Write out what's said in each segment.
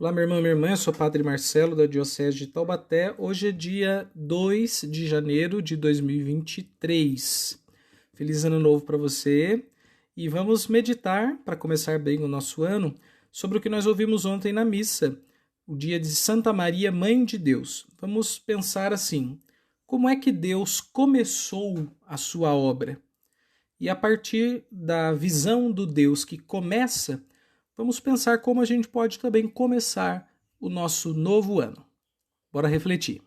Olá, meu irmão e minha irmã, eu sou o Padre Marcelo, da Diocese de Taubaté. Hoje é dia 2 de janeiro de 2023. Feliz Ano Novo para você. E vamos meditar, para começar bem o nosso ano, sobre o que nós ouvimos ontem na missa, o dia de Santa Maria, Mãe de Deus. Vamos pensar assim, como é que Deus começou a sua obra? E a partir da visão do Deus que começa, vamos pensar como a gente pode também começar o nosso novo ano. Bora refletir.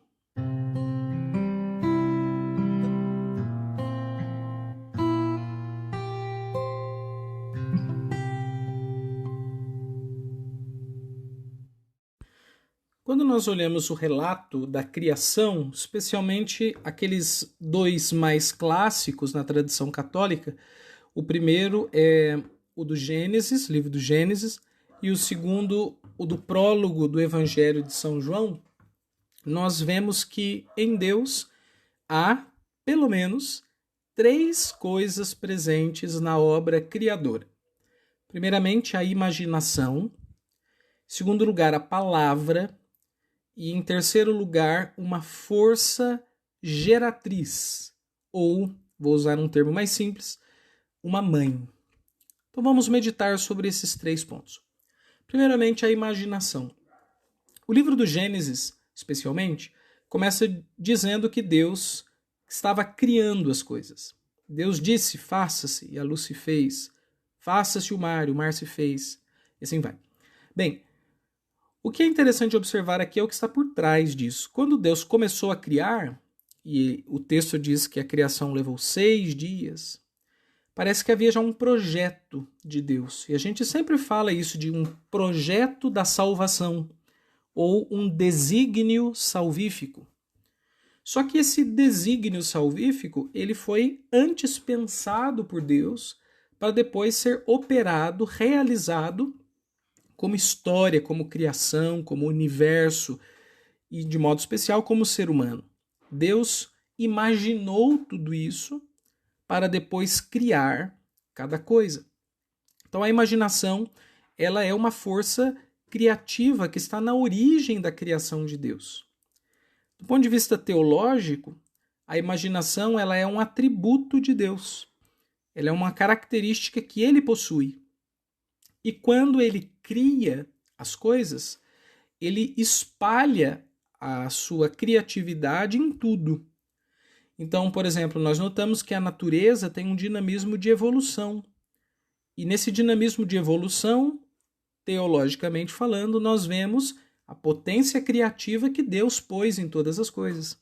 Quando nós olhamos o relato da criação, especialmente aqueles dois mais clássicos na tradição católica, o primeiro é o do Gênesis, livro do Gênesis, e o segundo, o do prólogo do Evangelho de São João, nós vemos que em Deus há, pelo menos, três coisas presentes na obra criadora. Primeiramente, a imaginação. Em segundo lugar, a palavra. E em terceiro lugar, uma força geratriz. Ou, vou usar um termo mais simples, uma mãe. Então vamos meditar sobre esses três pontos. Primeiramente, a imaginação. O livro do Gênesis, especialmente, começa dizendo que Deus estava criando as coisas. Deus disse, faça-se, e a luz se fez. Faça-se o mar se fez. E assim vai. Bem, o que é interessante observar aqui é o que está por trás disso. Quando Deus começou a criar, e o texto diz que a criação levou 6 dias, parece que havia já um projeto de Deus. E a gente sempre fala isso de um projeto da salvação, ou um desígnio salvífico. Só que esse desígnio salvífico, ele foi antes pensado por Deus, para depois ser operado, realizado, como história, como criação, como universo e, de modo especial, como ser humano. Deus imaginou tudo isso para depois criar cada coisa. Então a imaginação, ela é uma força criativa que está na origem da criação de Deus. Do ponto de vista teológico, a imaginação ela é um atributo de Deus. Ela é uma característica que ele possui. E quando ele cria as coisas, ele espalha a sua criatividade em tudo. Então, por exemplo, nós notamos que a natureza tem um dinamismo de evolução. E nesse dinamismo de evolução, teologicamente falando, nós vemos a potência criativa que Deus pôs em todas as coisas.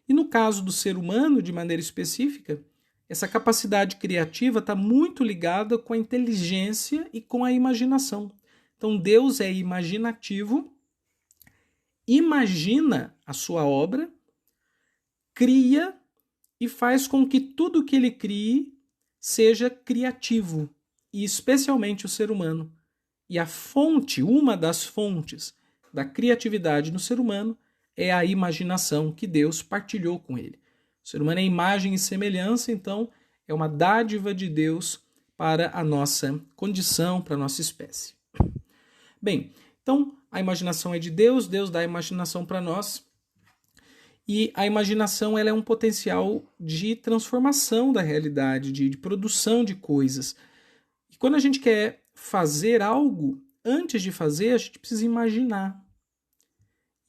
E no caso do ser humano, de maneira específica, essa capacidade criativa está muito ligada com a inteligência e com a imaginação. Então Deus é imaginativo, imagina a sua obra, cria e faz com que tudo que ele crie seja criativo, e especialmente o ser humano. E a fonte, uma das fontes da criatividade no ser humano é a imaginação que Deus partilhou com ele. O ser humano é imagem e semelhança, então é uma dádiva de Deus para a nossa condição, para a nossa espécie. Bem, então a imaginação é de Deus, Deus dá a imaginação para nós, e a imaginação ela é um potencial de transformação da realidade, de produção de coisas. E quando a gente quer fazer algo, antes de fazer, a gente precisa imaginar.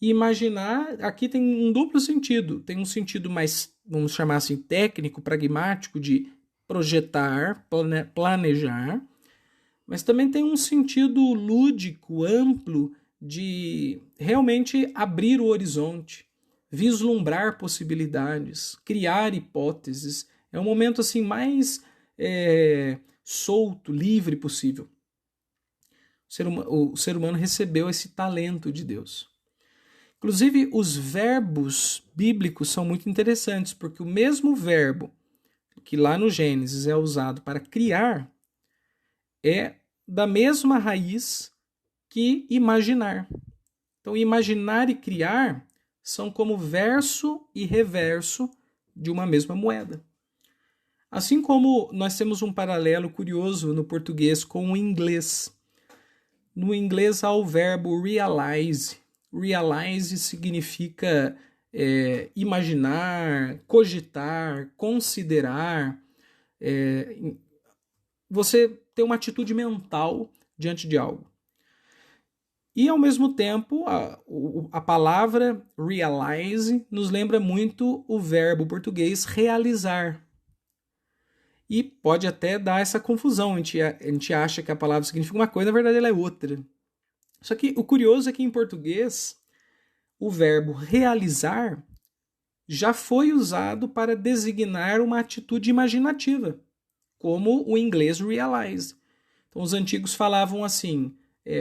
E imaginar, aqui tem um duplo sentido. Tem um sentido mais, vamos chamar assim, técnico, pragmático, de projetar, planejar, mas também tem um sentido lúdico, amplo, de realmente abrir o horizonte, vislumbrar possibilidades, criar hipóteses. É um momento assim mais solto, livre possível. O ser humano recebeu esse talento de Deus. Inclusive, os verbos bíblicos são muito interessantes, porque o mesmo verbo que lá no Gênesis é usado para criar é da mesma raiz que imaginar. Então, imaginar e criar são como verso e reverso de uma mesma moeda. Assim como nós temos um paralelo curioso no português com o inglês. No inglês há o verbo realize. Realize significa imaginar, cogitar, considerar. Você ter uma mental diante de algo. E, ao mesmo tempo, a palavra realize nos lembra muito o verbo português realizar. E pode até dar essa confusão. A gente acha que a palavra significa uma coisa, na verdade ela é outra. Só que o curioso é que em português, o verbo realizar já foi usado para designar uma atitude imaginativa, como o inglês realize. Então os antigos falavam assim,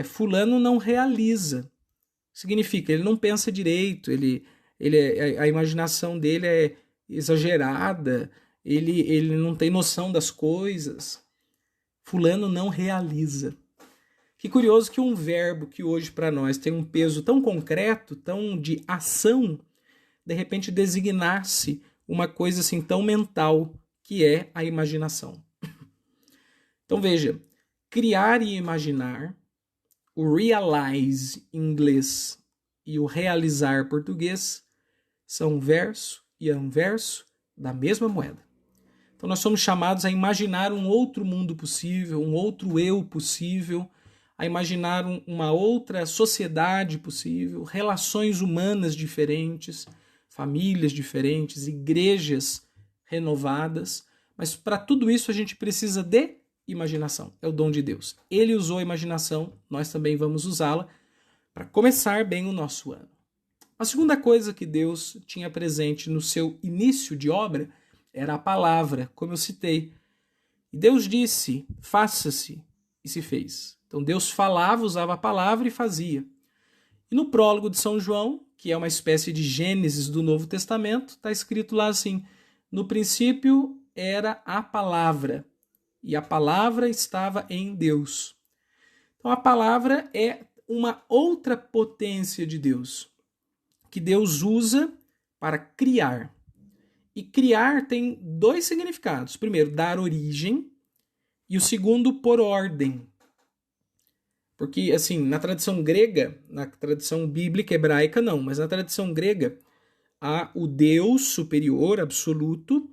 fulano não realiza. Significa, ele não pensa direito, a imaginação dele é exagerada, ele não tem noção das coisas. Fulano não realiza. Que curioso que um verbo que hoje para nós tem um peso tão concreto, tão de ação, de repente designar-se uma coisa assim tão mental, que é a imaginação. Então veja, criar e imaginar, o realize em inglês e o realizar português são verso e anverso da mesma moeda. Então nós somos chamados a imaginar um outro mundo possível, um outro eu possível, a imaginar uma outra sociedade possível, relações humanas diferentes, famílias diferentes, igrejas renovadas. Mas para tudo isso a gente precisa de imaginação. É o dom de Deus. Ele usou a imaginação, nós também vamos usá-la para começar bem o nosso ano. A segunda coisa que Deus tinha presente no seu início de obra era a palavra, como eu citei. E Deus disse, faça-se, e se fez. Então Deus falava, usava a palavra e fazia. E no prólogo de São João, que é uma espécie de Gênesis do Novo Testamento, está escrito lá assim, no princípio era a palavra, e a palavra estava em Deus. Então a palavra é uma outra potência de Deus, que Deus usa para criar. E criar tem dois significados. Primeiro, dar origem, e o segundo, por ordem. Porque, assim, na tradição grega, na tradição bíblica hebraica não, mas na tradição grega há o Deus superior, absoluto,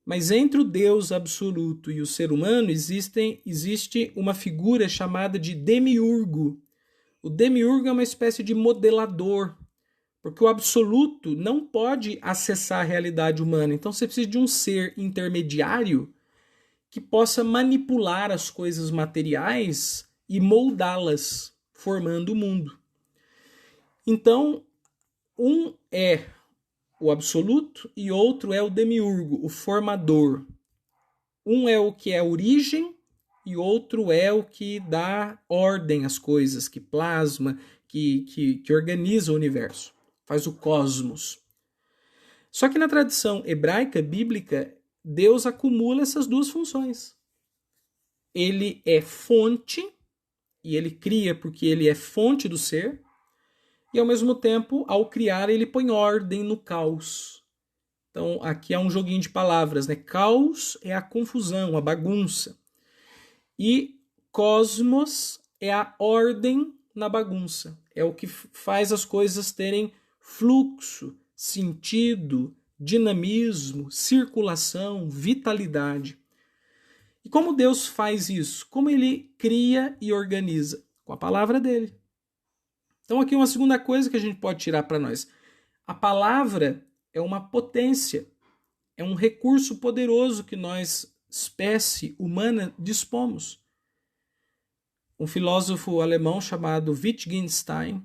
mas entre o Deus absoluto e o ser humano existe uma figura chamada de demiurgo. O demiurgo é uma espécie de modelador, porque o absoluto não pode acessar a realidade humana. Então você precisa de um ser intermediário que possa manipular as coisas materiais e moldá-las, formando o mundo. Então, um é o absoluto e outro é o demiurgo, o formador. Um é o que é origem e outro é o que dá ordem às coisas, que plasma, que organiza o universo, faz o cosmos. Só que na tradição hebraica, bíblica, Deus acumula essas duas funções. Ele é fonte, e ele cria porque ele é fonte do ser, e ao mesmo tempo, ao criar, ele põe ordem no caos. Então, aqui há um joguinho de palavras, né? Caos é a confusão, a bagunça. E cosmos é a ordem na bagunça. É o que faz as coisas terem fluxo, sentido, dinamismo, circulação, vitalidade. E como Deus faz isso? Como ele cria e organiza? Com a palavra dele. Então aqui uma segunda coisa que a gente pode tirar para nós. A palavra é uma potência, é um recurso poderoso que nós, espécie humana, dispomos. Um filósofo alemão chamado Wittgenstein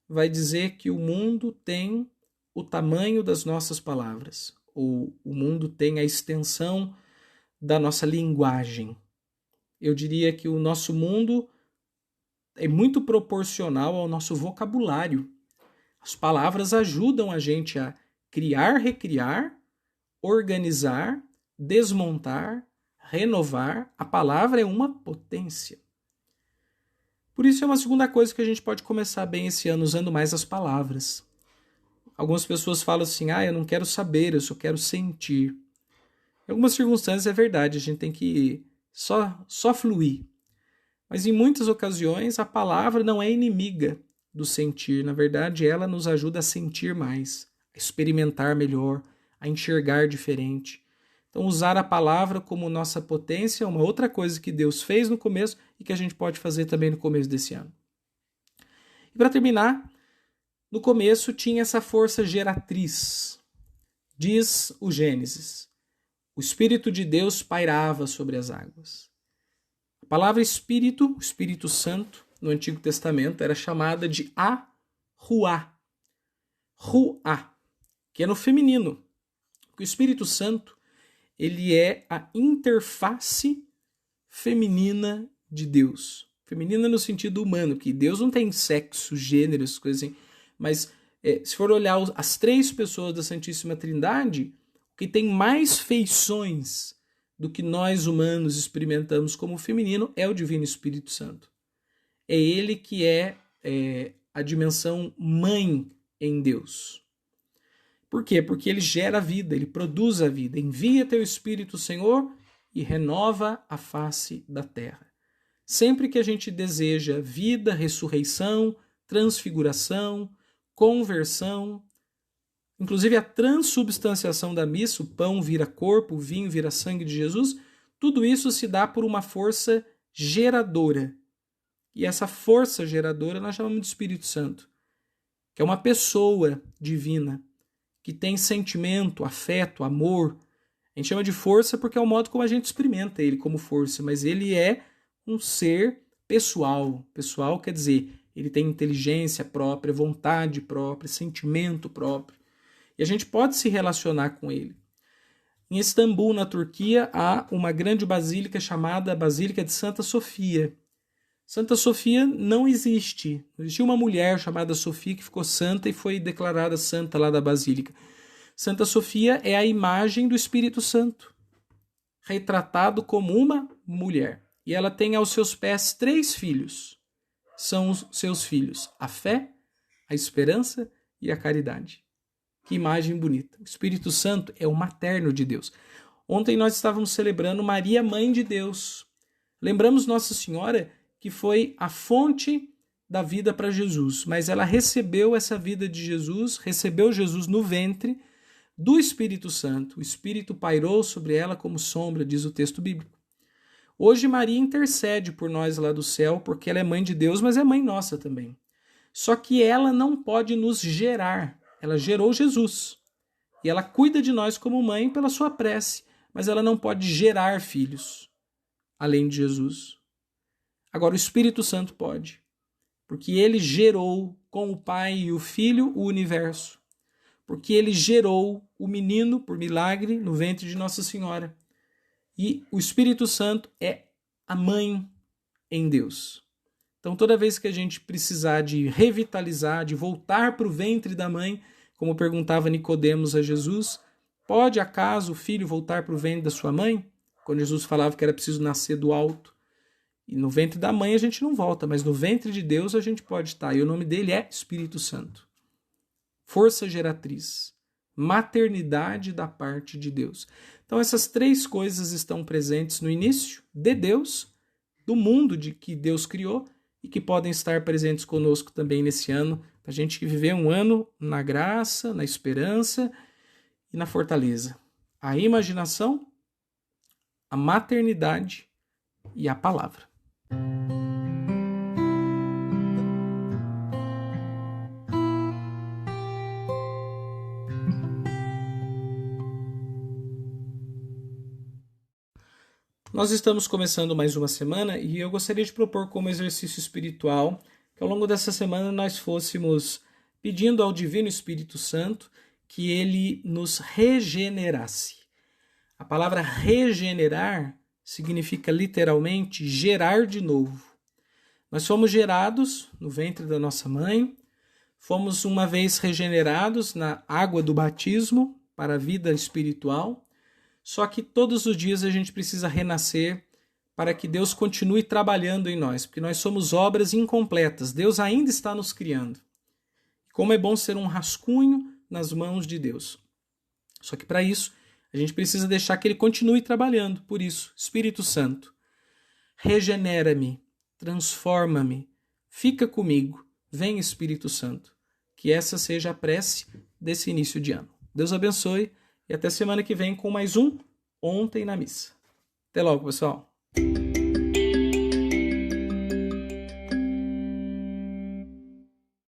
vai dizer que o mundo tem o tamanho das nossas palavras, ou o mundo tem a extensão da nossa linguagem. Eu diria que o nosso mundo é muito proporcional ao nosso vocabulário. As palavras ajudam a gente a criar, recriar, organizar, desmontar, renovar. A palavra é uma potência. Por isso é uma segunda coisa que a gente pode começar bem esse ano, usando mais as palavras. Algumas pessoas falam assim, eu não quero saber, eu só quero sentir. Em algumas circunstâncias é verdade, a gente tem que só fluir. Mas em muitas ocasiões a palavra não é inimiga do sentir. Na verdade, ela nos ajuda a sentir mais, a experimentar melhor, a enxergar diferente. Então, usar a palavra como nossa potência é uma outra coisa que Deus fez no começo e que a gente pode fazer também no começo desse ano. E para terminar, no começo tinha essa força geratriz. Diz o Gênesis: o Espírito de Deus pairava sobre as águas. A palavra Espírito, o Espírito Santo, no Antigo Testamento, era chamada de Ruá. Ruá, que é no feminino. Porque o Espírito Santo, ele é a interface feminina de Deus. Feminina no sentido humano, que Deus não tem sexo, gênero, essas coisas assim. Mas se for olhar as três pessoas da Santíssima Trindade, o que tem mais feições do que nós humanos experimentamos como feminino é o Divino Espírito Santo. É ele que é a dimensão mãe em Deus. Por quê? Porque ele gera a vida, ele produz a vida. Envia teu Espírito, Senhor, e renova a face da terra. Sempre que a gente deseja vida, ressurreição, transfiguração, conversão, inclusive a transubstanciação da missa, o pão vira corpo, o vinho vira sangue de Jesus, tudo isso se dá por uma força geradora. E essa força geradora nós chamamos de Espírito Santo, que é uma pessoa divina, que tem sentimento, afeto, amor. A gente chama de força porque é o modo como a gente experimenta ele como força, mas ele é um ser pessoal. Pessoal quer dizer, ele tem inteligência própria, vontade própria, sentimento próprio. E a gente pode se relacionar com ele. Em Istambul, na Turquia, há uma grande basílica chamada Basílica de Santa Sofia. Santa Sofia não existe. Existia uma mulher chamada Sofia que ficou santa e foi declarada santa lá da Basílica. Santa Sofia é a imagem do Espírito Santo, retratado como uma mulher. E ela tem aos seus pés 3 filhos. São os seus filhos: a fé, a esperança e a caridade. Que imagem bonita. O Espírito Santo é o materno de Deus. Ontem nós estávamos celebrando Maria, Mãe de Deus. Lembramos Nossa Senhora que foi a fonte da vida para Jesus, mas ela recebeu essa vida de Jesus, recebeu Jesus no ventre do Espírito Santo. O Espírito pairou sobre ela como sombra, diz o texto bíblico. Hoje Maria intercede por nós lá do céu, porque ela é mãe de Deus, mas é mãe nossa também. Só que ela não pode nos gerar. Ela gerou Jesus. E ela cuida de nós como mãe pela sua prece, mas ela não pode gerar filhos, além de Jesus. Agora o Espírito Santo pode, porque ele gerou com o Pai e o Filho o universo. Porque ele gerou o menino, por milagre, no ventre de Nossa Senhora. E o Espírito Santo é a mãe em Deus. Então, toda vez que a gente precisar de revitalizar, de voltar para o ventre da mãe, como perguntava Nicodemos a Jesus, pode acaso o filho voltar para o ventre da sua mãe? Quando Jesus falava que era preciso nascer do alto. E no ventre da mãe a gente não volta, mas no ventre de Deus a gente pode estar. E o nome dele é Espírito Santo. Força geratriz. Maternidade da parte de Deus. Então essas 3 coisas estão presentes no início de Deus, do mundo de que Deus criou, e que podem estar presentes conosco também nesse ano, para a gente viver um ano na graça, na esperança e na fortaleza. A imaginação, a maternidade e a palavra. Nós estamos começando mais uma semana e eu gostaria de propor como exercício espiritual que ao longo dessa semana nós fôssemos pedindo ao Divino Espírito Santo que ele nos regenerasse. A palavra regenerar significa literalmente gerar de novo. Nós fomos gerados no ventre da nossa mãe, fomos uma vez regenerados na água do batismo para a vida espiritual. Só que todos os dias a gente precisa renascer para que Deus continue trabalhando em nós, porque nós somos obras incompletas. Deus ainda está nos criando. Como é bom ser um rascunho nas mãos de Deus. Só que para isso, a gente precisa deixar que ele continue trabalhando. Por isso, Espírito Santo, regenera-me, transforma-me, fica comigo, vem Espírito Santo. Que essa seja a prece desse início de ano. Deus abençoe e até semana que vem com mais um Ontem na Missa. Até logo, pessoal!